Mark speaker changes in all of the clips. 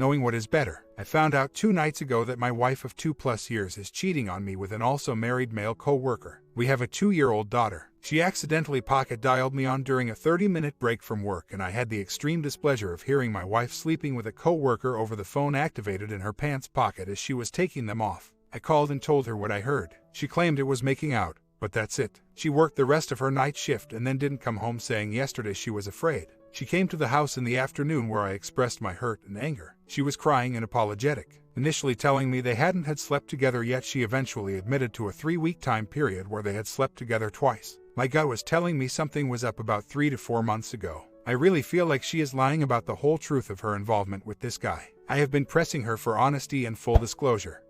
Speaker 1: knowing what is better. I found out 2 nights ago that my wife of 2+ years is cheating on me with an also married male co-worker. We have a 2-year-old daughter. She accidentally pocket dialed me on during a 30-minute break from work, and I had the extreme displeasure of hearing my wife sleeping with a co-worker over the phone activated in her pants pocket as she was taking them off. I called and told her what I heard. She claimed it was making out, but that's it. She worked the rest of her night shift and then didn't come home, saying yesterday she was afraid. She came to the house in the afternoon where I expressed my hurt and anger. She was crying and apologetic, initially telling me they hadn't had slept together yet. She eventually admitted to a 3-week time period where they had slept together twice. My gut was telling me something was up about 3 to 4 months ago. I really feel like she is lying about the whole truth of her involvement with this guy. I have been pressing her for honesty and full disclosure.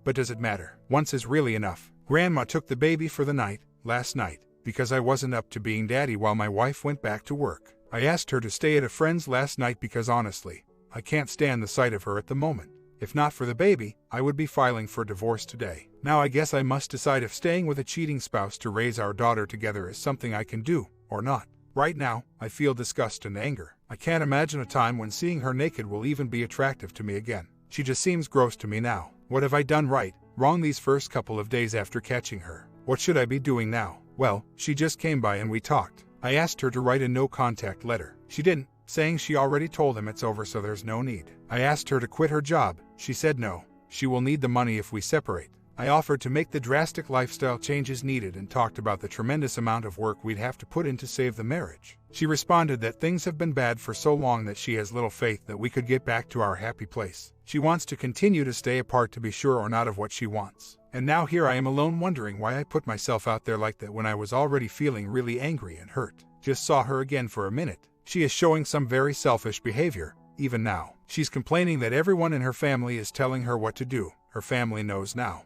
Speaker 1: But does it matter? Once is really enough. Grandma took the baby for the night, last night, because I wasn't up to being daddy while my wife went back to work. I asked her to stay at a friend's last night because honestly, I can't stand the sight of her at the moment. If not for the baby, I would be filing for divorce today. Now I guess I must decide if staying with a cheating spouse to raise our daughter together is something I can do, or not. Right now, I feel disgust and anger. I can't imagine a time when seeing her naked will even be attractive to me again. She just seems gross to me now. What have I done right, wrong these first couple of days after catching her? What should I be doing now? Well, she just came by and we talked. I asked her to write a no-contact letter. She didn't, saying she already told him it's over so there's no need. I asked her to quit her job. She said no. She will need the money if we separate. I offered to make the drastic lifestyle changes needed and talked about the tremendous amount of work we'd have to put in to save the marriage. She responded that things have been bad for so long that she has little faith that we could get back to our happy place. She wants to continue to stay apart to be sure or not of what she wants. And now here I am alone wondering why I put myself out there like that when I was already feeling really angry and hurt. Just saw her again for a minute. She is showing some very selfish behavior, even now. She's complaining that everyone in her family is telling her what to do. Her family knows now.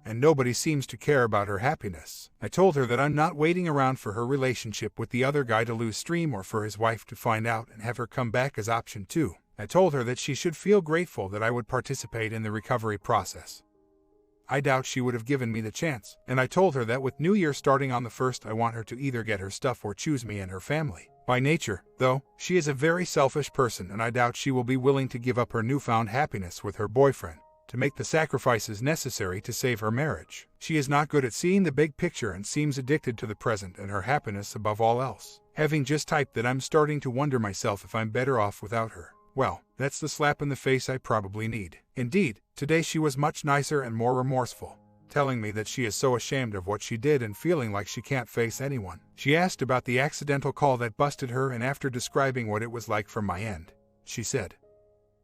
Speaker 1: And nobody seems to care about her happiness. I told her that I'm not waiting around for her relationship with the other guy to lose steam or for his wife to find out and have her come back as option 2. I told her that she should feel grateful that I would participate in the recovery process. I doubt she would have given me the chance, and I told her that with New Year starting on the 1st, I want her to either get her stuff or choose me and her family. By nature, though, she is a very selfish person, and I doubt she will be willing to give up her newfound happiness with her boyfriend to make the sacrifices necessary to save her marriage. She is not good at seeing the big picture and seems addicted to the present and her happiness above all else. Having just typed that, I'm starting to wonder myself if I'm better off without her. Well, that's the slap in the face I probably need. Indeed, today she was much nicer and more remorseful, telling me that she is so ashamed of what she did and feeling like she can't face anyone. She asked about the accidental call that busted her, and after describing what it was like from my end, she said,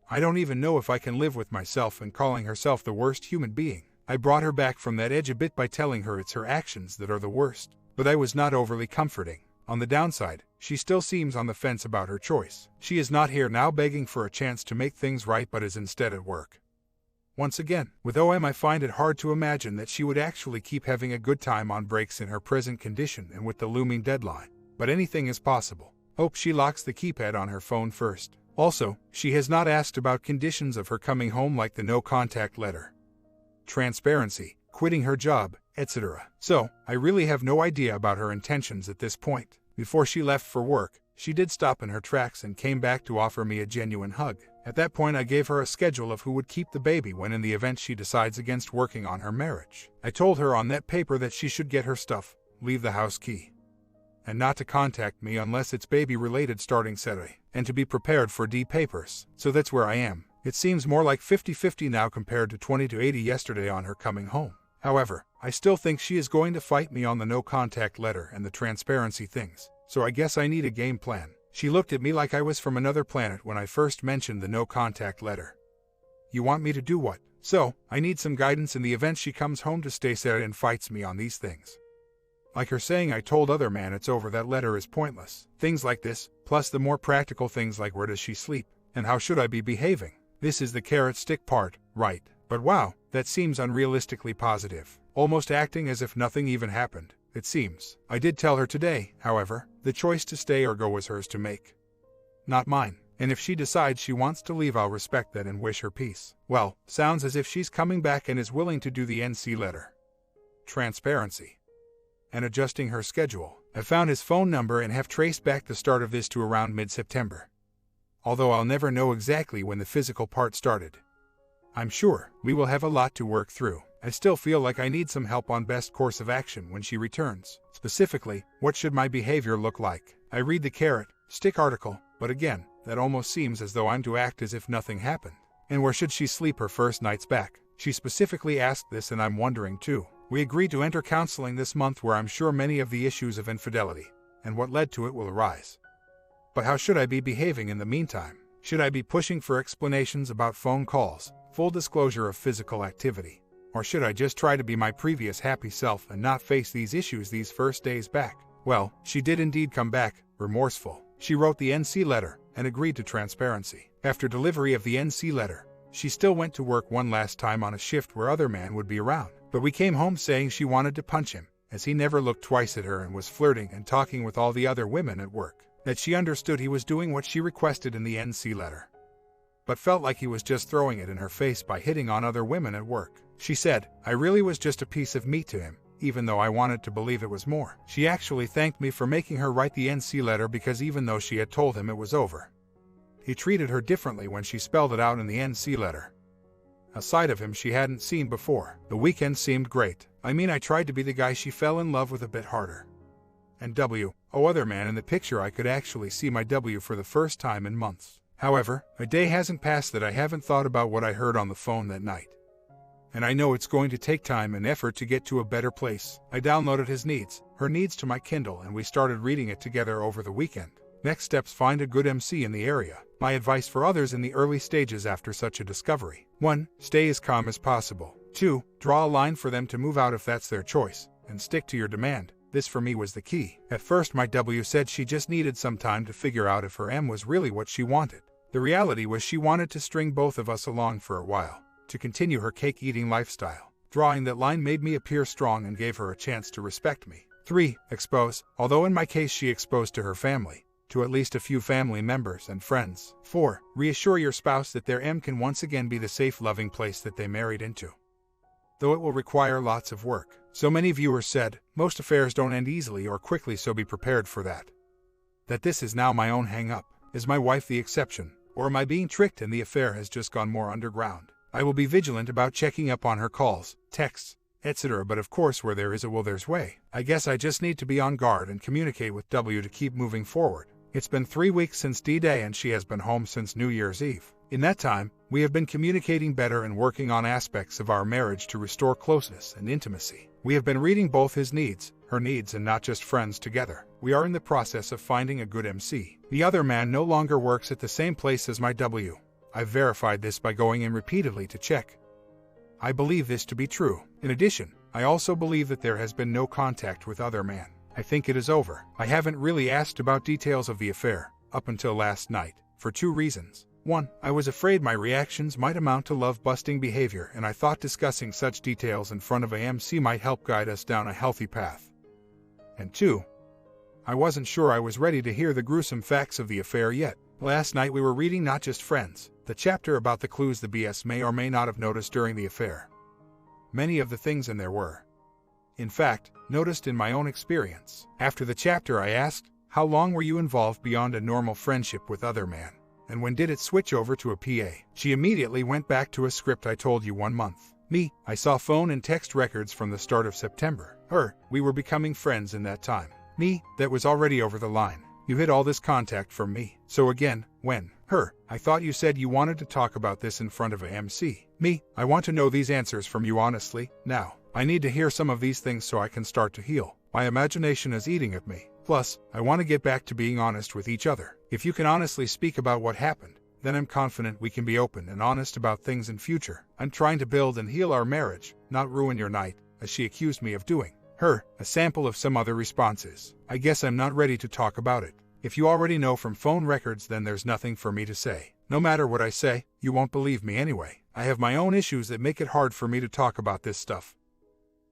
Speaker 1: I don't even know if I can live with myself, and calling herself the worst human being. I brought her back from that edge a bit by telling her it's her actions that are the worst, but I was not overly comforting. On the downside, she still seems on the fence about her choice. She is not here now begging for a chance to make things right, but is instead at work. Once again, with OM, I find it hard to imagine that she would actually keep having a good time on breaks in her present condition and with the looming deadline. But anything is possible. Hope she locks the keypad on her phone first. Also, she has not asked about conditions of her coming home like the no-contact letter, transparency, quitting her job, etc. So, I really have no idea about her intentions at this point. Before she left for work, she did stop in her tracks and came back to offer me a genuine hug. At that point, I gave her a schedule of who would keep the baby when in the event she decides against working on her marriage. I told her on that paper that she should get her stuff, leave the house key, and not to contact me unless it's baby-related starting Saturday, and to be prepared for D papers. So that's where I am. It seems more like 50-50 now compared to 20-80 yesterday on her coming home. However, I still think she is going to fight me on the no-contact letter and the transparency things, so I guess I need a game plan. She looked at me like I was from another planet when I first mentioned the no-contact letter. You want me to do what? So, I need some guidance in the event she comes home to stay Saturday and fights me on these things. Like her saying I told other man it's over, that letter is pointless. Things like this, plus the more practical things like where does she sleep, and how should I be behaving? This is the carrot-stick part, right? But wow, that seems unrealistically positive. Almost acting as if nothing even happened, it seems. I did tell her today, however, the choice to stay or go was hers to make, not mine. And if she decides she wants to leave, I'll respect that and wish her peace. Well, sounds as if she's coming back and is willing to do the NC letter, transparency, and adjusting her schedule. I found his phone number and have traced back the start of this to around mid-September. although I'll never know exactly when the physical part started. I'm sure we will have a lot to work through. I still feel like I need some help on best course of action when she returns. Specifically, what should my behavior look like? I read the carrot, stick article, but again, that almost seems as though I'm to act as if nothing happened. And where should she sleep her first nights back? She specifically asked this, and I'm wondering too. We agreed to enter counseling this month, where I'm sure many of the issues of infidelity and what led to it will arise. But how should I be behaving in the meantime? Should I be pushing for explanations about phone calls, full disclosure of physical activity? Or should I just try to be my previous happy self and not face these issues these first days back? Well, she did indeed come back, remorseful. She wrote the NC letter and agreed to transparency. After delivery of the NC letter, she still went to work one last time on a shift where other man would be around. But we came home saying she wanted to punch him, as he never looked twice at her and was flirting and talking with all the other women at work. That she understood he was doing what she requested in the NC letter, but felt like he was just throwing it in her face by hitting on other women at work. She said, I really was just a piece of meat to him, even though I wanted to believe it was more. She actually thanked me for making her write the NC letter, because even though she had told him it was over, he treated her differently when she spelled it out in the NC letter. A side of him she hadn't seen before. The weekend seemed great. I mean, I tried to be the guy she fell in love with a bit harder. And other man in the picture, I could actually see my W for the first time in months. However, a day hasn't passed that I haven't thought about what I heard on the phone that night. And I know it's going to take time and effort to get to a better place. I downloaded her needs to my Kindle, and we started reading it together over the weekend. Next steps: find a good MC in the area. My advice for others in the early stages after such a discovery: 1. Stay as calm as possible. 2. Draw a line for them to move out if that's their choice, and stick to your demand. This for me was the key. At first my W said she just needed some time to figure out if her M was really what she wanted. The reality was she wanted to string both of us along for a while, to continue her cake-eating lifestyle. Drawing that line made me appear strong and gave her a chance to respect me. 3. Expose, although in my case she exposed to her family, to at least a few family members and friends. 4. Reassure your spouse that their M can once again be the safe, loving place that they married into, though it will require lots of work. So many viewers said, most affairs don't end easily or quickly, so be prepared for that. That this is now my own hang-up. Is my wife the exception, or am I being tricked and the affair has just gone more underground? I will be vigilant about checking up on her calls, texts, etc. But of course, where there is a will, there's way. I guess I just need to be on guard and communicate with W to keep moving forward. It's been 3 weeks since D-Day and she has been home since New Year's Eve. In that time, we have been communicating better and working on aspects of our marriage to restore closeness and intimacy. We have been reading both his needs, her needs, and not just friends together. We are in the process of finding a good MC. The other man no longer works at the same place as my W. I've verified this by going in repeatedly to check. I believe this to be true. In addition, I also believe that there has been no contact with other man. I think it is over. I haven't really asked about details of the affair, up until last night, for 2 reasons. 1. I was afraid my reactions might amount to love-busting behavior, and I thought discussing such details in front of a MC might help guide us down a healthy path. And 2. I wasn't sure I was ready to hear the gruesome facts of the affair yet. Last night we were reading Not Just Friends, the chapter about the clues the BS may or may not have noticed during the affair. Many of the things in there were, in fact, noticed in my own experience. After the chapter I asked, how long were you involved beyond a normal friendship with other man? And when did it switch over to a PA? She immediately went back to a script. I told you 1 month. Me, I saw phone and text records from the start of September. Her, we were becoming friends in that time. Me, that was already over the line. You hid all this contact from me. So again, when? Her, I thought you said you wanted to talk about this in front of a MC. Me, I want to know these answers from you honestly, now. I need to hear some of these things so I can start to heal. My imagination is eating at me. Plus, I want to get back to being honest with each other. If you can honestly speak about what happened, then I'm confident we can be open and honest about things in future. I'm trying to build and heal our marriage, not ruin your night, as she accused me of doing. Her, a sample of some other responses. I guess I'm not ready to talk about it. If you already know from phone records, then there's nothing for me to say. No matter what I say, you won't believe me anyway. I have my own issues that make it hard for me to talk about this stuff.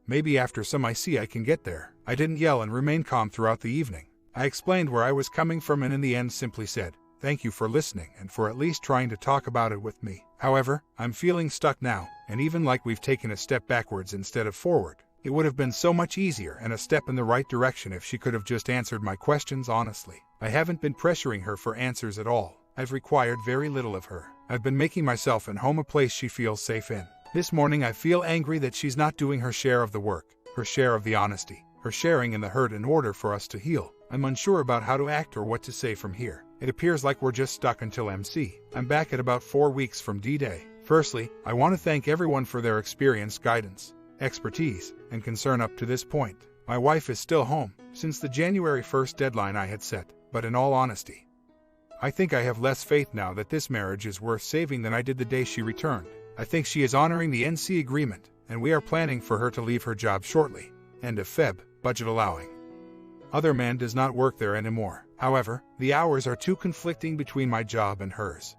Speaker 1: Maybe after some IC I can get there. I didn't yell and remain calm throughout the evening. I explained where I was coming from and in the end simply said, thank you for listening and for at least trying to talk about it with me. However, I'm feeling stuck now, and even like we've taken a step backwards instead of forward. It would have been so much easier and a step in the right direction if she could have just answered my questions honestly. I haven't been pressuring her for answers at all. I've required very little of her. I've been making myself and home a place she feels safe in. This morning I feel angry that she's not doing her share of the work, her share of the honesty, her sharing in the hurt in order for us to heal. I'm unsure about how to act or what to say from here. It appears like we're just stuck until MC. I'm back at about 4 weeks from D-Day. Firstly, I want to thank everyone for their experience, guidance, expertise, and concern up to this point. My wife is still home, since the January 1st deadline I had set, but in all honesty, I think I have less faith now that this marriage is worth saving than I did the day she returned. I think she is honoring the NC agreement, and we are planning for her to leave her job shortly. End of Feb, budget allowing. Other man does not work there anymore. However, the hours are too conflicting between my job and hers.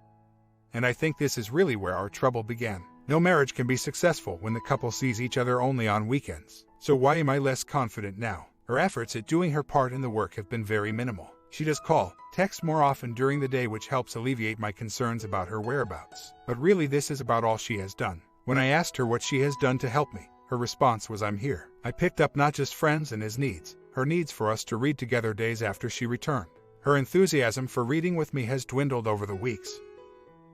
Speaker 1: And I think this is really where our trouble began. No marriage can be successful when the couple sees each other only on weekends. So why am I less confident now? Her efforts at doing her part in the work have been very minimal. She does call, text more often during the day, which helps alleviate my concerns about her whereabouts. But really this is about all she has done. When I asked her what she has done to help me, her response was, "I'm here." I picked up not just friends and his needs, her needs for us to read together days after she returned. Her enthusiasm for reading with me has dwindled over the weeks.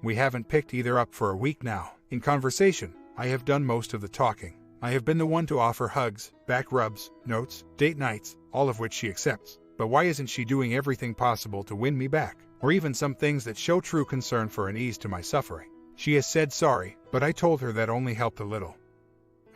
Speaker 1: We haven't picked either up for a week now. In conversation, I have done most of the talking. I have been the one to offer hugs, back rubs, notes, date nights, all of which she accepts. But why isn't she doing everything possible to win me back? Or even some things that show true concern for an ease to my suffering. She has said sorry, but I told her that only helped a little.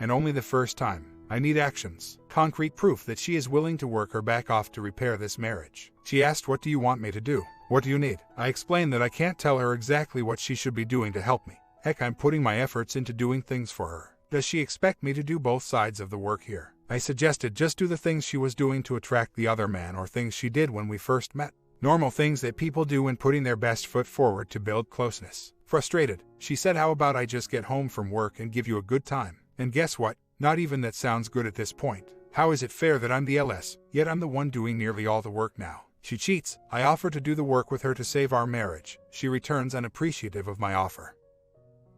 Speaker 1: And only the first time. I need actions, concrete proof that she is willing to work her back off to repair this marriage. She asked, "What do you want me to do? What do you need?" I explained that I can't tell her exactly what she should be doing to help me. Heck, I'm putting my efforts into doing things for her. Does she expect me to do both sides of the work here? I suggested just do the things she was doing to attract the other man, or things she did when we first met. Normal things that people do when putting their best foot forward to build closeness. Frustrated, she said, "How about I just get home from work and give you a good time?" And guess what? Not even that sounds good at this point. How is it fair that I'm the LS, yet I'm the one doing nearly all the work now? She cheats. I offer to do the work with her to save our marriage. She returns unappreciative of my offer,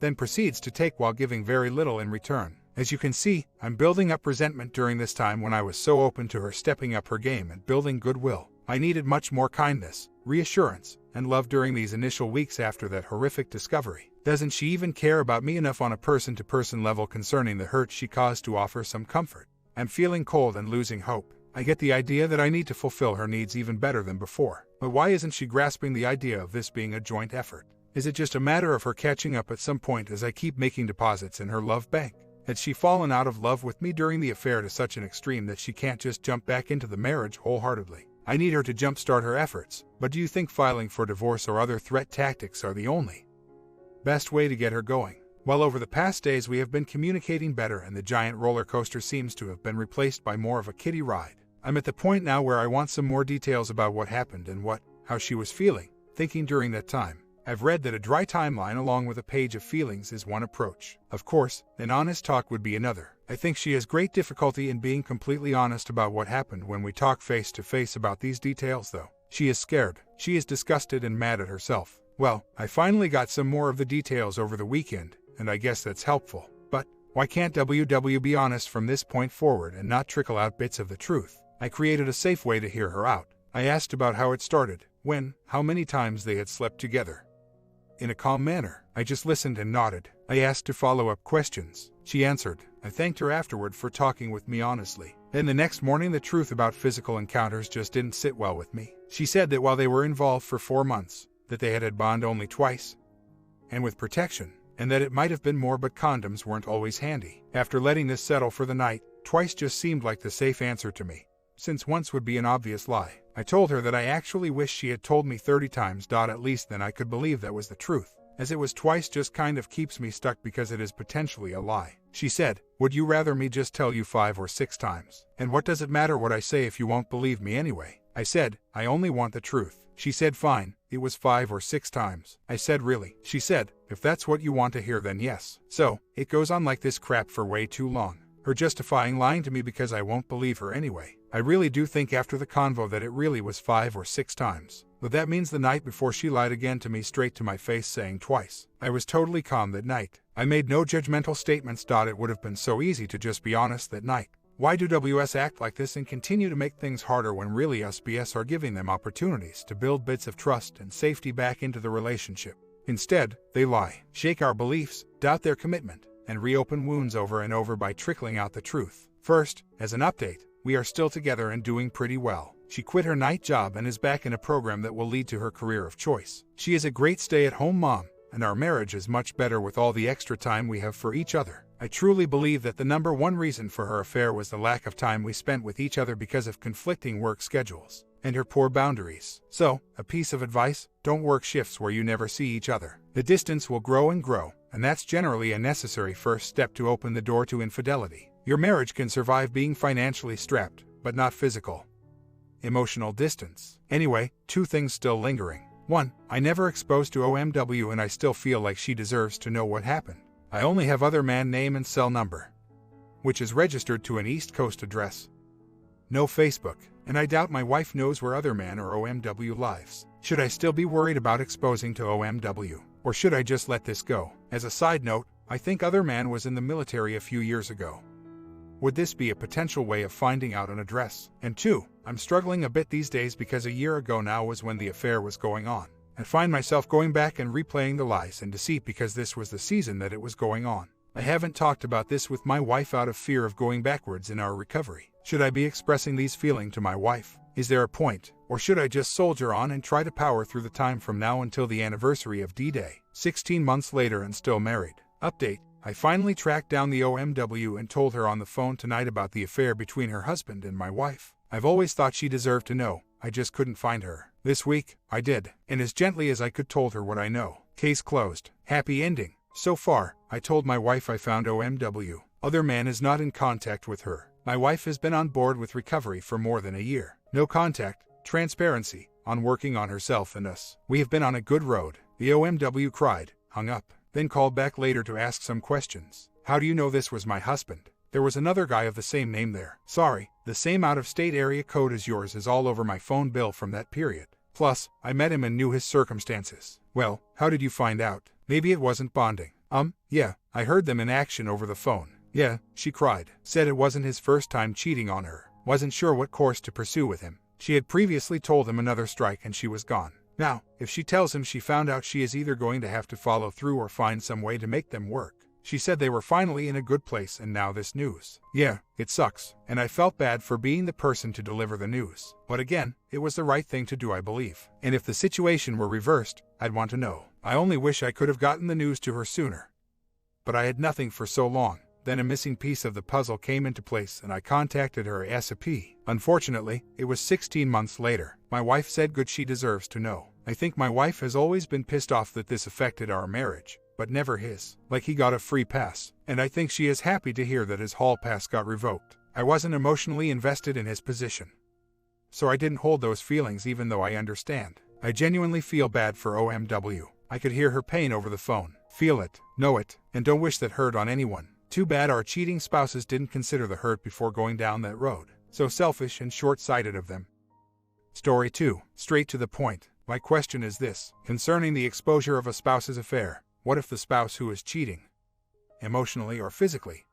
Speaker 1: then proceeds to take while giving very little in return. As you can see, I'm building up resentment during this time when I was so open to her stepping up her game and building goodwill. I needed much more kindness, reassurance, and love during these initial weeks after that horrific discovery. Doesn't she even care about me enough on a person-to-person level concerning the hurt she caused to offer some comfort? I'm feeling cold and losing hope. I get the idea that I need to fulfill her needs even better than before. But why isn't she grasping the idea of this being a joint effort? Is it just a matter of her catching up at some point as I keep making deposits in her love bank? Had she fallen out of love with me during the affair to such an extreme that she can't just jump back into the marriage wholeheartedly? I need her to jumpstart her efforts, but do you think filing for divorce or other threat tactics are the only best way to get her going? Well, over the past days we have been communicating better, and the giant roller coaster seems to have been replaced by more of a kiddie ride. I'm at the point now where I want some more details about what happened and how she was feeling, thinking during that time. I've read that a dry timeline along with a page of feelings is one approach. Of course, an honest talk would be another. I think she has great difficulty in being completely honest about what happened when we talk face to face about these details, though. She is scared. She is disgusted and mad at herself. Well, I finally got some more of the details over the weekend, and I guess that's helpful. But why can't WW be honest from this point forward and not trickle out bits of the truth? I created a safe way to hear her out. I asked about how it started, when, how many times they had slept together. In a calm manner, I just listened and nodded. I asked to follow-up questions. She answered. I thanked her afterward for talking with me honestly. Then the next morning, the truth about physical encounters just didn't sit well with me. She said that while they were involved for 4 months, that they had bond only twice, and with protection, and that it might have been more but condoms weren't always handy. After letting this settle for the night, twice just seemed like the safe answer to me, since once would be an obvious lie. I told her that I actually wish she had told me 30 times. At least then I could believe that was the truth, as it was twice just kind of keeps me stuck because it is potentially a lie. She said, would you rather me just tell you 5 or 6 times? And what does it matter what I say if you won't believe me anyway? I said, I only want the truth. She said fine, it was 5 or 6 times. I said really? She said, if that's what you want to hear then yes. So, it goes on like this crap for way too long. Her justifying lying to me because I won't believe her anyway. I really do think after the convo that it really was 5 or 6 times. But that means the night before she lied again to me straight to my face saying twice. I was totally calm that night. I made no judgmental statements. It would have been so easy to just be honest that night. Why do WS act like this and continue to make things harder when really us BS are giving them opportunities to build bits of trust and safety back into the relationship? Instead, they lie, shake our beliefs, doubt their commitment, and reopen wounds over and over by trickling out the truth. First, as an update, we are still together and doing pretty well. She quit her night job and is back in a program that will lead to her career of choice. She is a great stay-at-home mom, and our marriage is much better with all the extra time we have for each other. I truly believe that the number one reason for her affair was the lack of time we spent with each other because of conflicting work schedules and her poor boundaries. So, a piece of advice: don't work shifts where you never see each other. The distance will grow and grow, and that's generally a necessary first step to open the door to infidelity. Your marriage can survive being financially strapped, but not physical. Emotional distance. Anyway, 2 things still lingering. 1. I never exposed to OMW and I still feel like she deserves to know what happened. I only have other man name and cell number, which is registered to an East Coast address. No Facebook, and I doubt my wife knows where other man or OMW lives. Should I still be worried about exposing to OMW, or should I just let this go? As a side note, I think other man was in the military a few years ago. Would this be a potential way of finding out an address? And 2, I'm struggling a bit these days because a year ago now was when the affair was going on. I find myself going back and replaying the lies and deceit because this was the season that it was going on. I haven't talked about this with my wife out of fear of going backwards in our recovery. Should I be expressing these feelings to my wife? Is there a point? Or should I just soldier on and try to power through the time from now until the anniversary of D-Day, 16 months later and still married? Update: I finally tracked down the OMW and told her on the phone tonight about the affair between her husband and my wife. I've always thought she deserved to know, I just couldn't find her. This week, I did, and as gently as I could told her what I know. Case closed. Happy ending. So far, I told my wife I found OMW. Other man is not in contact with her. My wife has been on board with recovery for more than a year. No contact, transparency, on working on herself and us. We have been on a good road. The OMW cried, hung up, then called back later to ask some questions. How do you know this was my husband? There was another guy of the same name there. Sorry, the same out-of-state area code as yours is all over my phone bill from that period. Plus, I met him and knew his circumstances. Well, how did you find out? Maybe it wasn't bonding. Yeah, I heard them in action over the phone. Yeah, she cried. Said it wasn't his first time cheating on her. Wasn't sure what course to pursue with him. She had previously told him another strike and she was gone. Now, if she tells him she found out, she is either going to have to follow through or find some way to make them work. She said they were finally in a good place and now this news. Yeah, it sucks, and I felt bad for being the person to deliver the news. But again, it was the right thing to do, I believe. And if the situation were reversed, I'd want to know. I only wish I could have gotten the news to her sooner. But I had nothing for so long. Then a missing piece of the puzzle came into place and I contacted her ASAP. Unfortunately, it was 16 months later. My wife said good, she deserves to know. I think my wife has always been pissed off that this affected our marriage, but never his. Like he got a free pass. And I think she is happy to hear that his hall pass got revoked. I wasn't emotionally invested in his position, so I didn't hold those feelings even though I understand. I genuinely feel bad for OMW. I could hear her pain over the phone. Feel it, know it, and don't wish that hurt on anyone. Too bad our cheating spouses didn't consider the hurt before going down that road. So selfish and short-sighted of them. Story 2. Straight to the point. My question is this. Concerning the exposure of a spouse's affair, what if the spouse who is cheating, emotionally or physically,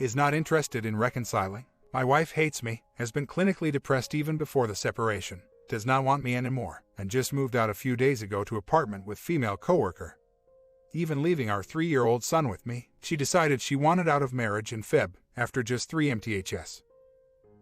Speaker 1: is not interested in reconciling? My wife hates me, has been clinically depressed even before the separation, does not want me anymore, and just moved out a few days ago to apartment with female coworker. Even leaving our 3-year-old son with me. She decided she wanted out of marriage in Feb, after just 3 MTHs.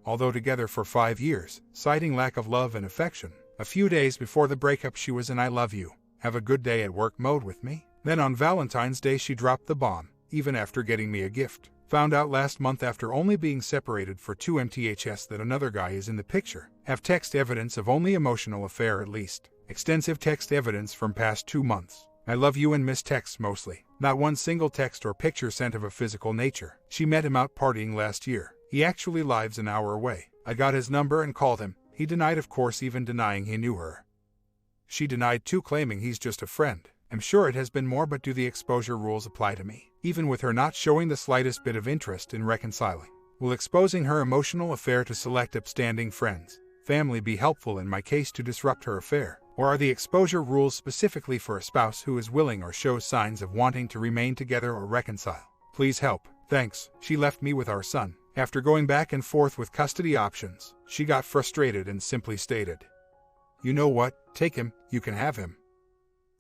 Speaker 1: Although together for 5 years, citing lack of love and affection. A few days before the breakup she was in I love you, have a good day at work mode with me. Then on Valentine's Day she dropped the bomb, even after getting me a gift. Found out last month after only being separated for 2 MTHs that another guy is in the picture. Have text evidence of only emotional affair at least. Extensive text evidence from past 2 months. I love you and miss texts mostly. Not one single text or picture sent of a physical nature. She met him out partying last year. He actually lives an hour away. I got his number and called him. He denied, of course, even denying he knew her. She denied too, claiming he's just a friend. I'm sure it has been more, but do the exposure rules apply to me? Even with her not showing the slightest bit of interest in reconciling. Will exposing her emotional affair to select upstanding friends, family be helpful in my case to disrupt her affair? Or are the exposure rules specifically for a spouse who is willing or shows signs of wanting to remain together or reconcile? Please help. Thanks. She left me with our son, After going back and forth with custody options, she got frustrated and simply stated, "You know what? Take him, you can have him.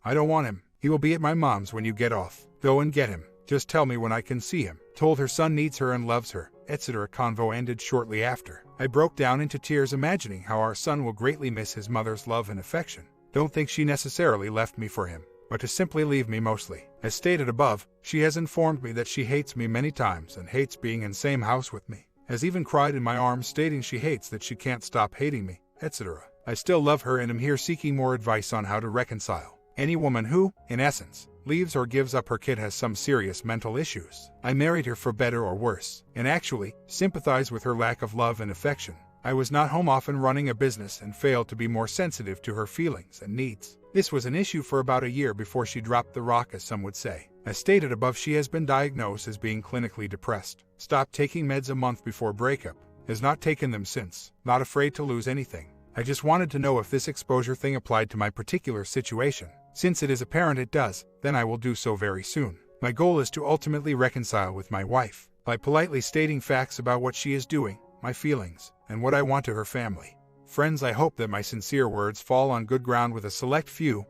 Speaker 1: I don't want him. He will be at my mom's when you get off. Go and get him. Just tell me when I can see him." Told her son needs her and loves her, etc. Convo ended shortly after. I broke down into tears imagining how our son will greatly miss his mother's love and affection. Don't think she necessarily left me for him, but to simply leave me mostly. As stated above, she has informed me that she hates me many times and hates being in same house with me. Has even cried in my arms stating she hates that she can't stop hating me, etc. I still love her and am here seeking more advice on how to reconcile. Any woman who, in essence, leaves or gives up her kid has some serious mental issues. I married her for better or worse, and actually sympathize with her lack of love and affection. I was not home often running a business and failed to be more sensitive to her feelings and needs. This was an issue for about a year before she dropped the rock, as some would say. As stated above, she has been diagnosed as being clinically depressed. Stopped taking meds a month before breakup. Has not taken them since. Not afraid to lose anything. I just wanted to know if this exposure thing applied to my particular situation. Since it is apparent it does, then I will do so very soon. My goal is to ultimately reconcile with my wife by politely stating facts about what she is doing, my feelings, and what I want to her family. Friends, I hope that my sincere words fall on good ground with a select few,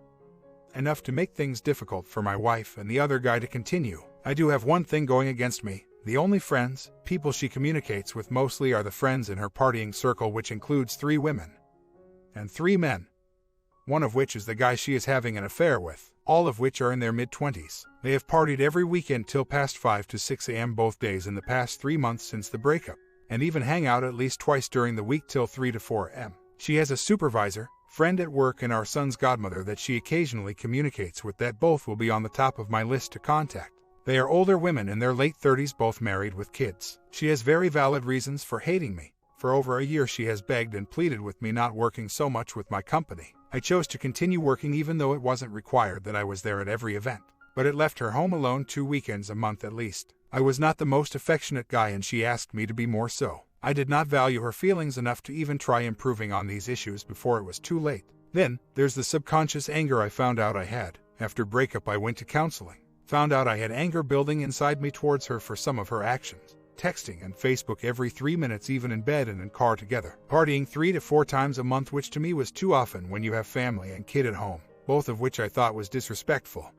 Speaker 1: enough to make things difficult for my wife and the other guy to continue. I do have one thing going against me. The only friends, people she communicates with mostly are the friends in her partying circle, which includes 3 women and 3 men. One of which is the guy she is having an affair with, all of which are in their mid-20s. They have partied every weekend till past 5 to 6 a.m. both days in the past 3 months since the breakup, and even hang out at least twice during the week till 3 to 4 a.m. She has a supervisor, friend at work, and our son's godmother that she occasionally communicates with that both will be on the top of my list to contact. They are older women in their late 30s, both married with kids. She has very valid reasons for hating me. For over a year she has begged and pleaded with me not working so much with my company. I chose to continue working even though it wasn't required that I was there at every event. But it left her home alone 2 weekends a month at least. I was not the most affectionate guy and she asked me to be more so. I did not value her feelings enough to even try improving on these issues before it was too late. Then, there's the subconscious anger I found out I had. After breakup I went to counseling. Found out I had anger building inside me towards her for some of her actions. Texting and Facebook every 3 minutes, even in bed and in car together. Partying 3 to 4 times a month, which to me was too often when you have family and kid at home, both of which I thought was disrespectful.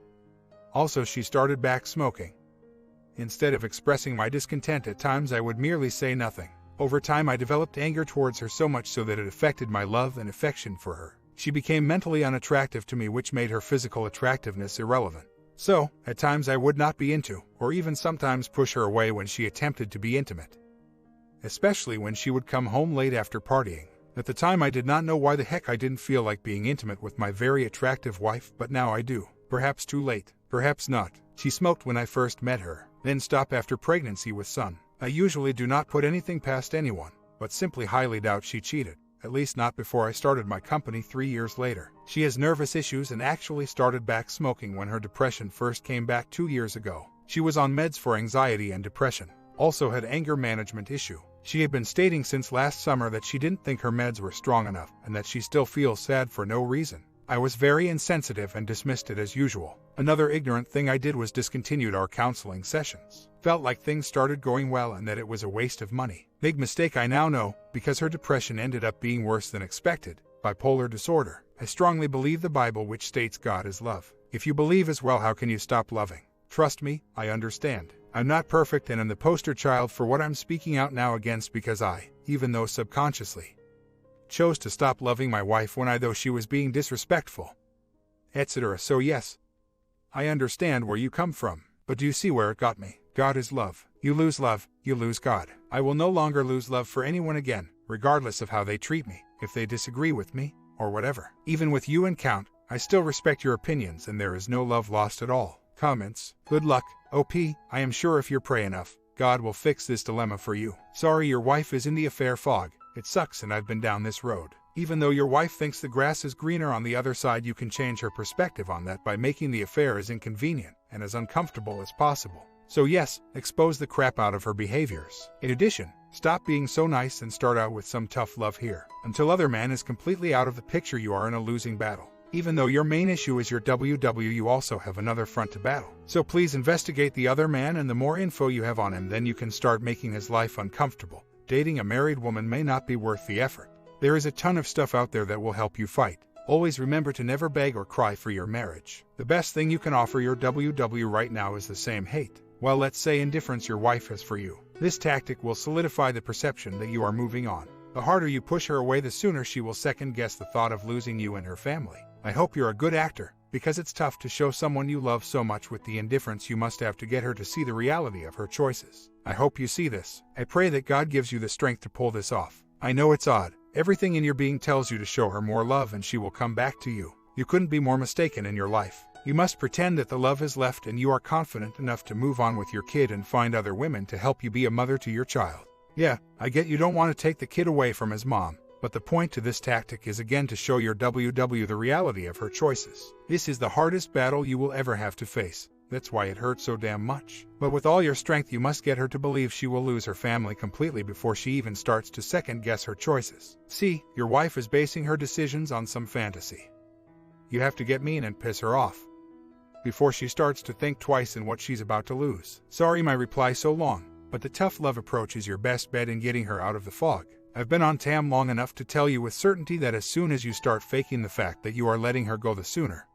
Speaker 1: Also, she started back smoking. Instead of expressing my discontent at times, I would merely say nothing. Over time I developed anger towards her so much so that it affected my love and affection for her. She became mentally unattractive to me, which made her physical attractiveness irrelevant. So, at times I would not be into, or even sometimes push her away when she attempted to be intimate. Especially when she would come home late after partying. At the time I did not know why the heck I didn't feel like being intimate with my very attractive wife, but now I do. Perhaps too late, perhaps not. She smoked when I first met her, then stopped after pregnancy with son. I usually do not put anything past anyone, but simply highly doubt she cheated. At least not before I started my company 3 years later. She has nervous issues and actually started back smoking when her depression first came back 2 years ago. She was on meds for anxiety and depression. Also had anger management issue. She had been stating since last summer that she didn't think her meds were strong enough and that she still feels sad for no reason. I was very insensitive and dismissed it as usual. Another ignorant thing I did was discontinued our counseling sessions. Felt like things started going well and that it was a waste of money. Big mistake I now know, because her depression ended up being worse than expected. Bipolar disorder. I strongly believe the Bible, which states God is love. If you believe as well, how can you stop loving? Trust me, I understand. I'm not perfect and am the poster child for what I'm speaking out now against, because I, even though subconsciously, chose to stop loving my wife when though she was being disrespectful, etc. So yes, I understand where you come from, but do you see where it got me? God is love. You lose God. I will no longer lose love for anyone again, regardless of how they treat me, if they disagree with me, or whatever. Even with you and Count, I still respect your opinions and there is no love lost at all. Comments. Good luck, OP. I am sure if you pray enough, God will fix this dilemma for you. Sorry your wife is in the affair fog. It sucks and I've been down this road. Even though your wife thinks the grass is greener on the other side, you can change her perspective on that by making the affair as inconvenient and as uncomfortable as possible. So yes, expose the crap out of her behaviors. In addition, stop being so nice and start out with some tough love here. Until other man is completely out of the picture, you are in a losing battle. Even though your main issue is your WW, you also have another front to battle. So please investigate the other man, and the more info you have on him, then you can start making his life uncomfortable. Dating a married woman may not be worth the effort. There is a ton of stuff out there that will help you fight. Always remember to never beg or cry for your marriage. The best thing you can offer your WW right now is the same hate, well, let's say indifference your wife has for you. This tactic will solidify the perception that you are moving on. The harder you push her away, the sooner she will second-guess the thought of losing you and her family. I hope you're a good actor, because it's tough to show someone you love so much with the indifference you must have to get her to see the reality of her choices. I hope you see this. I pray that God gives you the strength to pull this off. I know it's odd. Everything in your being tells you to show her more love and she will come back to you. You couldn't be more mistaken in your life. You must pretend that the love is left and you are confident enough to move on with your kid and find other women to help you be a mother to your child. Yeah, I get you don't want to take the kid away from his mom, but the point to this tactic is again to show your WW the reality of her choices. This is the hardest battle you will ever have to face. That's why it hurts so damn much. But with all your strength, you must get her to believe she will lose her family completely before she even starts to second-guess her choices. See, your wife is basing her decisions on some fantasy. You have to get mean and piss her off before she starts to think twice in what she's about to lose. Sorry my reply so long, but the tough love approach is your best bet in getting her out of the fog. I've been on Tam long enough to tell you with certainty that as soon as you start faking the fact that you are letting her go, the sooner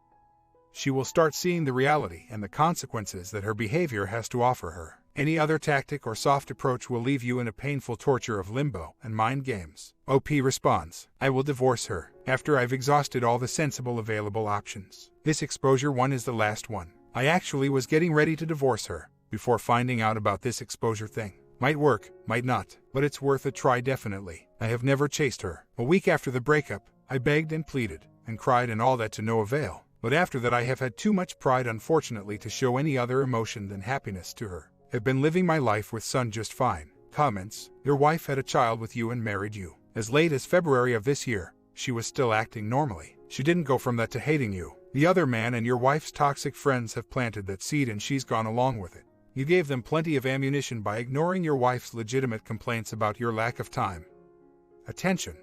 Speaker 1: she will start seeing the reality and the consequences that her behavior has to offer her. Any other tactic or soft approach will leave you in a painful torture of limbo and mind games. OP responds, I will divorce her after I've exhausted all the sensible available options. This exposure one is the last one. I actually was getting ready to divorce her before finding out about this exposure thing. Might work, might not, but it's worth a try definitely. I have never chased her. A week after the breakup, I begged and pleaded and cried and all that to no avail. But after that I have had too much pride, unfortunately, to show any other emotion than happiness to her. Have been living my life with son just fine. Comments, your wife had a child with you and married you. As late as February of this year, she was still acting normally. She didn't go from that to hating you. The other man and your wife's toxic friends have planted that seed and she's gone along with it. You gave them plenty of ammunition by ignoring your wife's legitimate complaints about your lack of time, attention,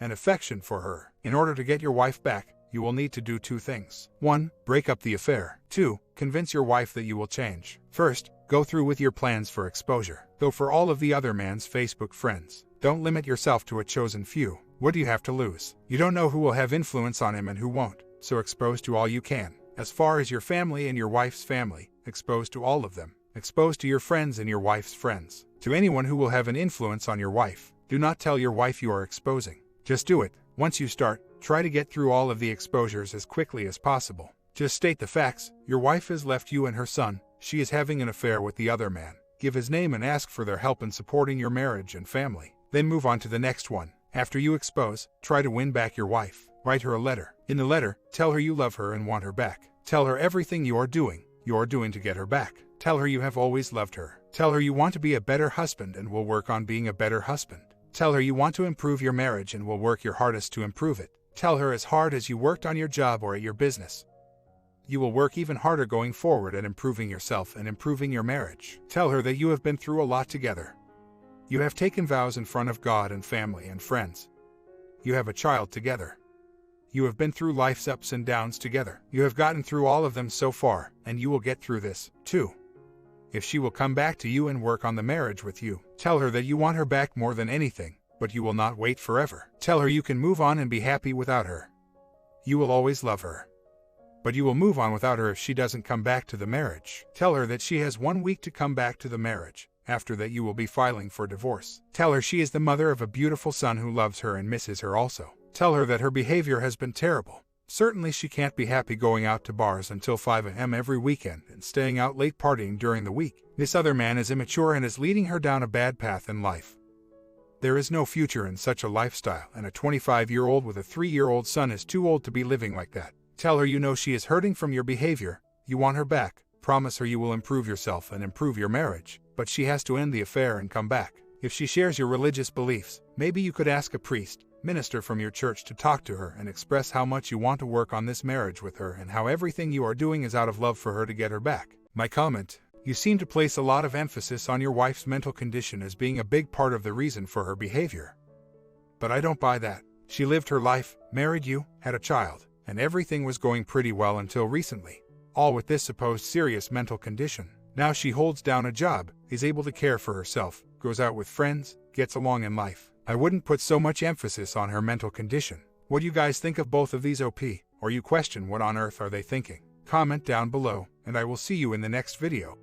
Speaker 1: and affection for her. In order to get your wife back, you will need to do two things. 1. Break up the affair. 2. Convince your wife that you will change. First, go through with your plans for exposure. Though for all of the other man's Facebook friends, don't limit yourself to a chosen few. What do you have to lose? You don't know who will have influence on him and who won't, so expose to all you can. As far as your family and your wife's family, expose to all of them. Expose to your friends and your wife's friends. To anyone who will have an influence on your wife. Do not tell your wife you are exposing. Just do it. Once you start, try to get through all of the exposures as quickly as possible. Just state the facts. Your wife has left you and her son. She is having an affair with the other man. Give his name and ask for their help in supporting your marriage and family. Then move on to the next one. After you expose, try to win back your wife. Write her a letter. In the letter, tell her you love her and want her back. Tell her everything you are doing to get her back. Tell her you have always loved her. Tell her you want to be a better husband and will work on being a better husband. Tell her you want to improve your marriage and will work your hardest to improve it. Tell her as hard as you worked on your job or at your business, you will work even harder going forward at improving yourself and improving your marriage. Tell her that you have been through a lot together. You have taken vows in front of God and family and friends. You have a child together. You have been through life's ups and downs together. You have gotten through all of them so far, and you will get through this, too. If she will come back to you and work on the marriage with you, tell her that you want her back more than anything, but you will not wait forever. Tell her you can move on and be happy without her. You will always love her. But you will move on without her if she doesn't come back to the marriage. Tell her that she has 1 week to come back to the marriage. After that you will be filing for divorce. Tell her she is the mother of a beautiful son who loves her and misses her also. Tell her that her behavior has been terrible. Certainly she can't be happy going out to bars until 5 a.m. every weekend and staying out late partying during the week. This other man is immature and is leading her down a bad path in life. There is no future in such a lifestyle, and a 25-year-old with a 3-year-old son is too old to be living like that. Tell her you know she is hurting from your behavior, you want her back, promise her you will improve yourself and improve your marriage, but she has to end the affair and come back. If she shares your religious beliefs, maybe you could ask a priest, minister from your church to talk to her and express how much you want to work on this marriage with her and how everything you are doing is out of love for her to get her back. My comment: you seem to place a lot of emphasis on your wife's mental condition as being a big part of the reason for her behavior. But I don't buy that. She lived her life, married you, had a child, and everything was going pretty well until recently. All with this supposed serious mental condition. Now she holds down a job, is able to care for herself, goes out with friends, gets along in life. I wouldn't put so much emphasis on her mental condition. What do you guys think of both of these OP, or you question what on earth are they thinking? Comment down below, and I will see you in the next video.